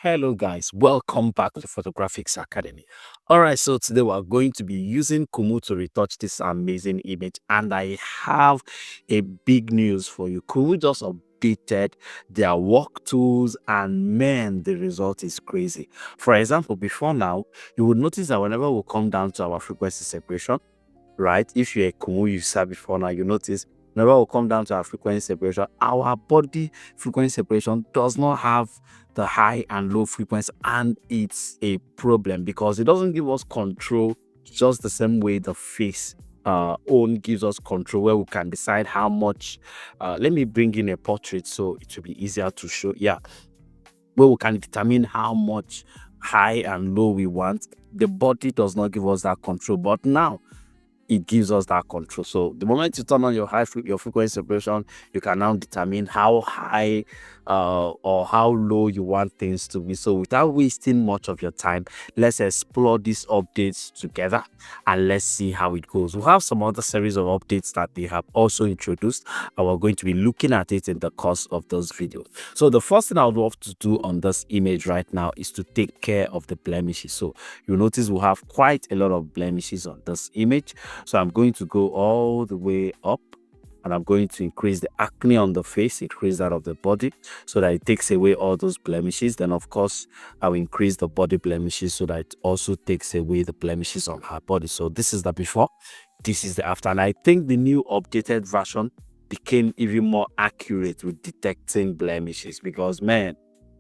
Hello, guys. Welcome back to Photographics Academy. All right, so today we're going to be using Kumu to retouch this amazing image, and I have a big news for you. Kumu just updated their work tools, and man, the result is crazy. For example, before now, you would notice that whenever we come down to our frequency separation, right? If you're a Kumu user before now, you notice whenever we come down to our frequency separation, our body frequency separation does not have the high and low frequency, and it's a problem because it doesn't give us control just the same way the face own gives us control, where we can decide how much. Let me bring in a portrait so it will be easier to show. Yeah, where we can determine how much high and low we want. The body does not give us that control, but now it gives us that control. So the moment you turn on your your frequency separation, you can now determine how high or how low you want things to be. So without wasting much of your time, let's explore these updates together and let's see how it goes. We have some other series of updates that they have also introduced, and we're going to be looking at it in the course of those videos. So the first thing I would love to do on this image right now is to take care of the blemishes. So you'll notice we have quite a lot of blemishes on this image. So I'm going to go all the way up, and I'm going to increase the acne on the face, increase that of the body, so that it takes away all those blemishes. Then of course, I'll increase the body blemishes so that it also takes away the blemishes on her body. So this is the before, this is the after. And I think the new updated version became even more accurate with detecting blemishes, because man,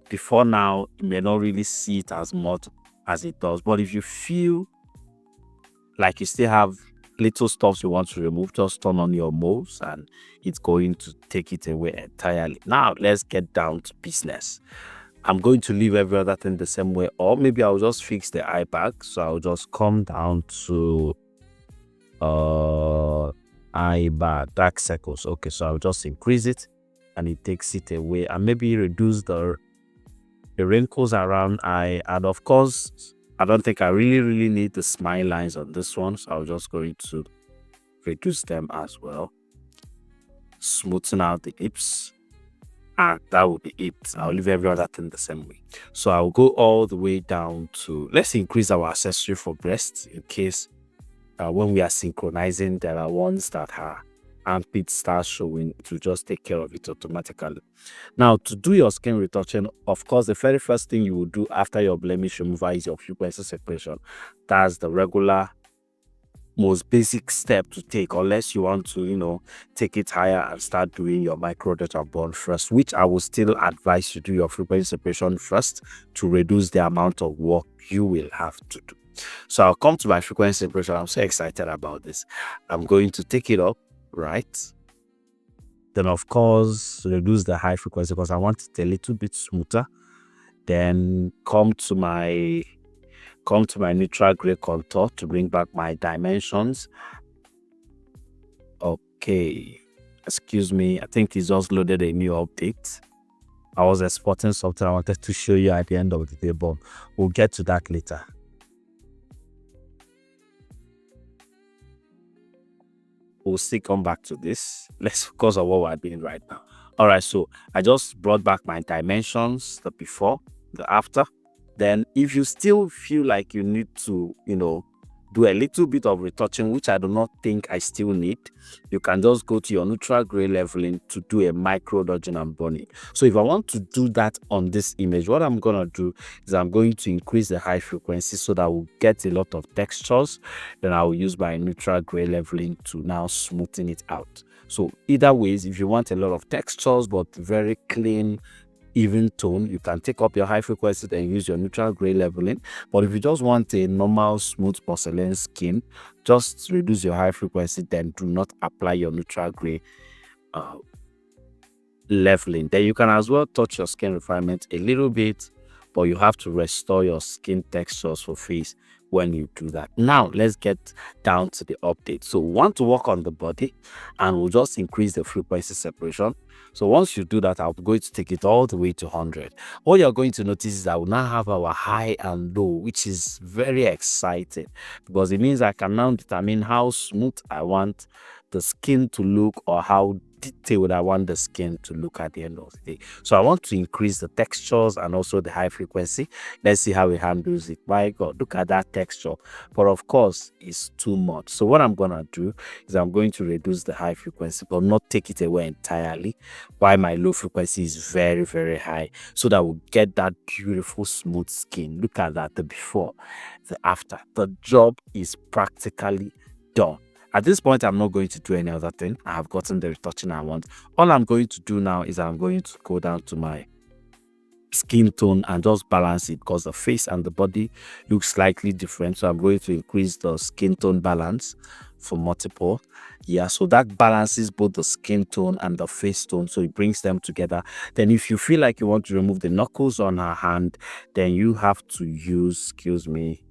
before now, you may not really see it as much as it does. But if you feel like you still have little stuff you want to remove, just turn on your mouse and it's going to take it away entirely. Now let's get down to business. I'm going to leave every other thing the same way, or maybe I'll just fix the eye bag. So I'll just come down to eye bag, dark circles. Okay, so I'll just increase it and it takes it away, and maybe reduce the wrinkles around eye. And of course, I don't think I really need the smile lines on this one, so I'm just going to reduce them as well. Smoothing out the lips, and that will be it. I'll leave every other thing the same way. So I'll go all the way down to, let's increase our accessory for breasts, in case when we are synchronizing, there are ones that are armpit starts showing, to just take care of it automatically. Now, to do your skin retouching, of course, the very first thing you will do after your blemish removal is your frequency separation. That's the regular, most basic step to take, unless you want to, take it higher and start doing your micro dot and bond first, which I will still advise you do your frequency separation first to reduce the amount of work you will have to do. So I'll come to my frequency separation. I'm so excited about this. I'm going to take it up, right? Then of course reduce the high frequency because I want it a little bit smoother. Then come to my neutral gray contour to bring back my dimensions. Okay, excuse me, I think it's just loaded a new update. I was exporting something I wanted to show you at the end of the day, but we'll get to that later. We'll still come back to this. Let's focus on what we're doing right now. All right, so I just brought back my dimensions, the before, the after. Then if you still feel like you need to, do a little bit of retouching, which I do not think I still need, you can just go to your neutral gray leveling to do a micro dodging and burning. So if I want to do that on this image, what I'm gonna do is I'm going to increase the high frequency so that we'll get a lot of textures. Then I will use my neutral gray leveling to now smoothen it out. So either ways, if you want a lot of textures but very clean, even tone, you can take up your high frequency and use your neutral gray leveling. But if you just want a normal smooth porcelain skin, just reduce your high frequency, then do not apply your neutral gray leveling. Then you can as well touch your skin refinement a little bit, but you have to restore your skin textures for face when you do that. Now let's get down to the update. So we want to work on the body, and we'll just increase the frequency separation. So once you do that, I'm going to take it all the way to 100. What you're going to notice is that we now have our high and low, which is very exciting because it means I can now determine how smooth I want the skin to look, or how detail that I want the skin to look at the end of the day. So I want to increase the textures and also the high frequency. Let's see how it handles it. My God, look at that texture. But of course, it's too much. So what I'm going to do is I'm going to reduce the high frequency, but not take it away entirely, while my low frequency is very, very high, so that we'll get that beautiful smooth skin. Look at that, the before, the after. The job is practically done. At this point, I'm not going to do any other thing. I have gotten the retouching I want. All I'm going to do now is I'm going to go down to my skin tone and just balance it, because the face and the body look slightly different. So I'm going to increase the skin tone balance for multiple. Yeah, so that balances both the skin tone and the face tone, so it brings them together. Then if you feel like you want to remove the knuckles on her hand, then you have to use, excuse me,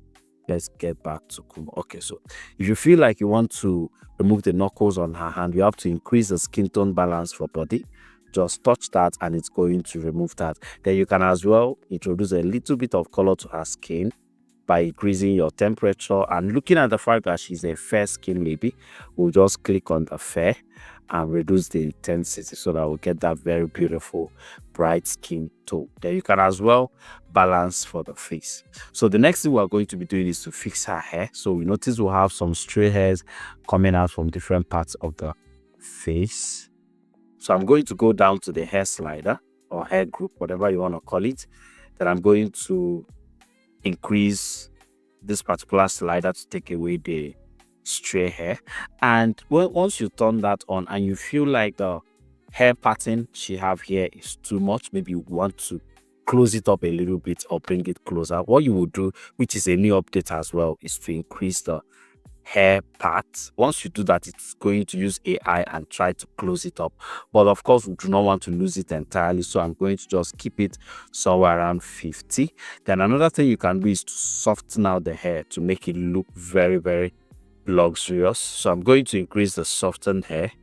let's get back to Kumu. Okay, so if you feel like you want to remove the knuckles on her hand, you have to increase the skin tone balance for body. Just touch that and it's going to remove that. Then you can as well introduce a little bit of color to her skin by increasing your temperature. And looking at the fact that she's a fair skin, maybe we'll just click on the fair and reduce the intensity, so that we'll get that very beautiful bright skin tone. Then you can as well balance for the face. So the next thing we're going to be doing is to fix her hair. So we notice we'll have some stray hairs coming out from different parts of the face. So I'm going to go down to the hair slider or hair group, whatever you want to call it. Then I'm going to increase this particular slider to take away the stray hair. And once you turn that on and you feel like the hair pattern she have here is too much, maybe you want to close it up a little bit or bring it closer, what you will do, which is a new update as well, is to increase the hair part. Once you do that, it's going to use AI and try to close it up, but of course we do not want to lose it entirely, so I'm going to just keep it somewhere around 50. Then another thing you can do is to soften out the hair to make it look very, very luxurious. So I'm going to increase the softened hair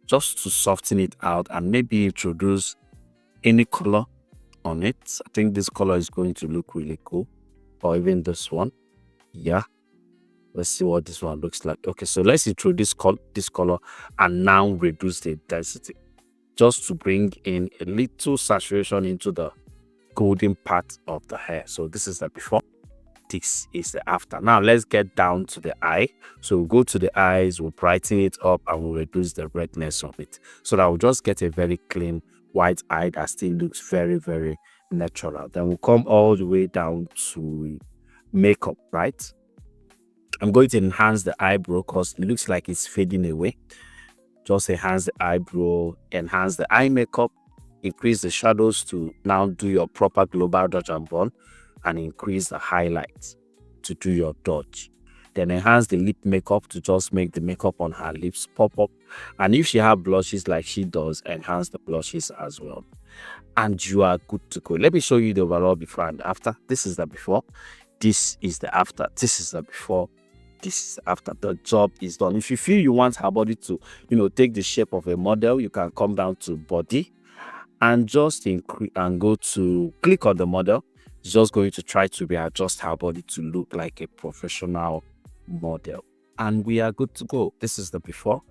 just to soften it out and maybe introduce any color on it. I think this color is going to look really cool, or even this one. Yeah, let's see what this one looks like. Okay, so let's introduce this color and now reduce the intensity, just to bring in a little saturation into the golden part of the hair. So this is the before, this is the after. Now let's get down to the eye. So we'll go to the eyes, we'll brighten it up and we'll reduce the redness of it, so that we'll just get a very clean white eye that still looks very, very natural. Then we'll come all the way down to makeup, right? I'm going to enhance the eyebrow because it looks like it's fading away. Just enhance the eyebrow, enhance the eye makeup, increase the shadows to now do your proper global dodge and burn, and increase the highlights to do your dodge. Then enhance the lip makeup to just make the makeup on her lips pop up. And if she have blushes like she does, enhance the blushes as well. And you are good to go. Let me show you the overall before and after. This is the before. This is the after. This is the before. This is after. The job is done. If you feel you want her body to, take the shape of a model, you can come down to body and just increase and go to click on the model. It's just going to try to readjust her body to look like a professional model. And we are good to go. This is the before.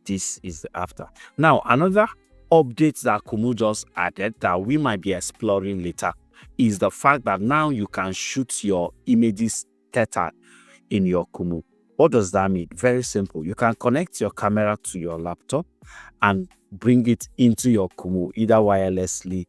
This is the after. Now, another update that Kumu just added that we might be exploring later is the fact that now you can shoot your images tethered in your Kumu. What does that mean? Very simple. You can connect your camera to your laptop and bring it into your Kumu, either wirelessly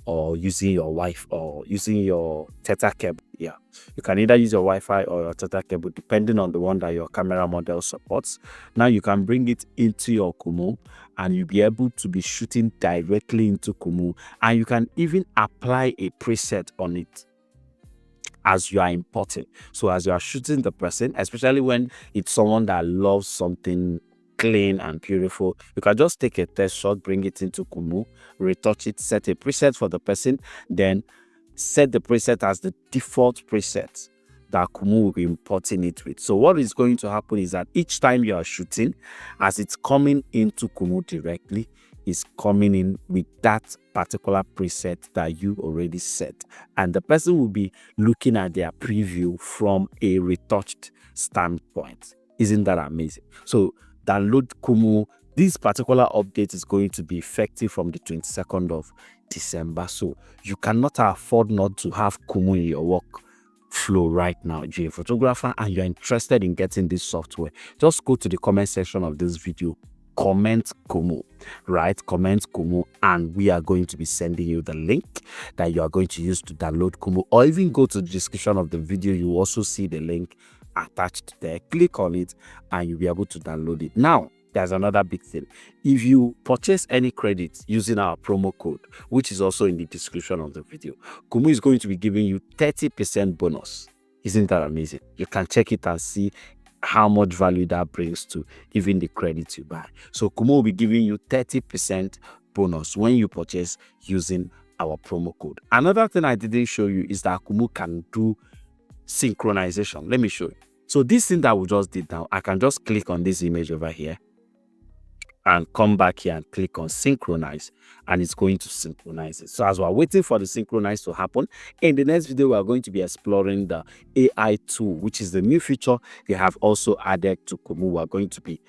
or using your Wi-Fi or using your Tethered cable. Yeah, you can either use your Wi-Fi or your Tethered cable, depending on the one that your camera model supports. Now you can bring it into your Kumu and you'll be able to be shooting directly into Kumu, and you can even apply a preset on it as you are importing. So as you are shooting the person, especially when it's someone that loves something clean and beautiful, you can just take a test shot, bring it into Kumu, retouch it, set a preset for the person, then set the preset as the default preset that Kumu will be importing it with. So what is going to happen is that each time you are shooting, as it's coming into Kumu directly, is coming in with that particular preset that you already set, and the person will be looking at their preview from a retouched standpoint. Isn't that amazing? So download Kumu This particular update is going to be effective from the 22nd of December. So you cannot afford not to have Kumu in your work flow right now. If you're a photographer and you're interested in getting this software, just go to the comment section of this video, comment Kumu, right? Comment Kumu, and we are going to be sending you the link that you are going to use to download Kumu, or even go to the description of the video. You also see the link attached there. Click on it and you'll be able to download it. Now, there's another big thing. If you purchase any credits using our promo code, which is also in the description of the video, Kumu is going to be giving you 30% bonus. Isn't that amazing? You can check it and see how much value that brings to even the credits you buy. So Kumu will be giving you 30% bonus when you purchase using our promo code. Another thing I didn't show you is that Kumu can do synchronization. Let me show you. So this thing that we just did now, I can just click on this image over here and come back here and click on synchronize, and it's going to synchronize it. So as we're waiting for the synchronize to happen, in the next video we are going to be exploring the AI tool, which is the new feature they have also added to Kumu. We're going to be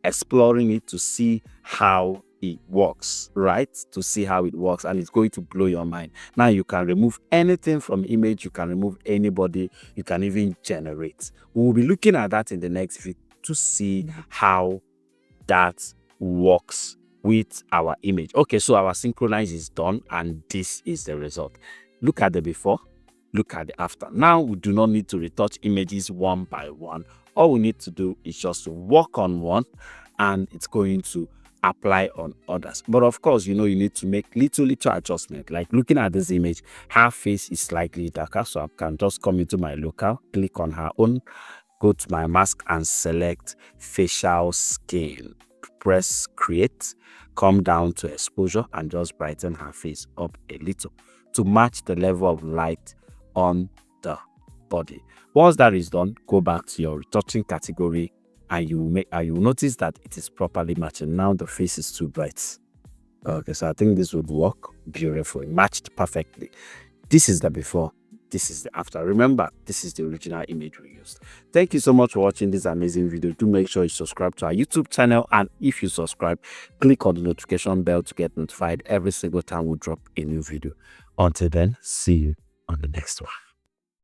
exploring it to see how it works, right? To see how it works, and it's going to blow your mind. Now you can remove anything from image, you can remove anybody, you can even generate. We will be looking at that in the next video to see how that works with our image. Okay, so our synchronize is done and this is the result. Look at the before, look at the after. Now we do not need to retouch images one by one. All we need to do is just work on one and it's going to apply on others. But of course, you know, you need to make little adjustment. Like looking at this image, her face is slightly darker, so I can just come into my local, click on her own, go to my mask and select facial skin. Press create, come down to exposure and just brighten her face up a little to match the level of light on the body. Once that is done, go back to your retouching category and you will notice that it is properly matching. Now the face is too bright. Okay, so I think this would work beautifully, matched perfectly. This is the before, this is the after. Remember, this is the original image we used. Thank you so much for watching this amazing video. Do make sure you subscribe to our YouTube channel, and if you subscribe, click on the notification bell to get notified every single time we drop a new video. Until then, see you on the next one.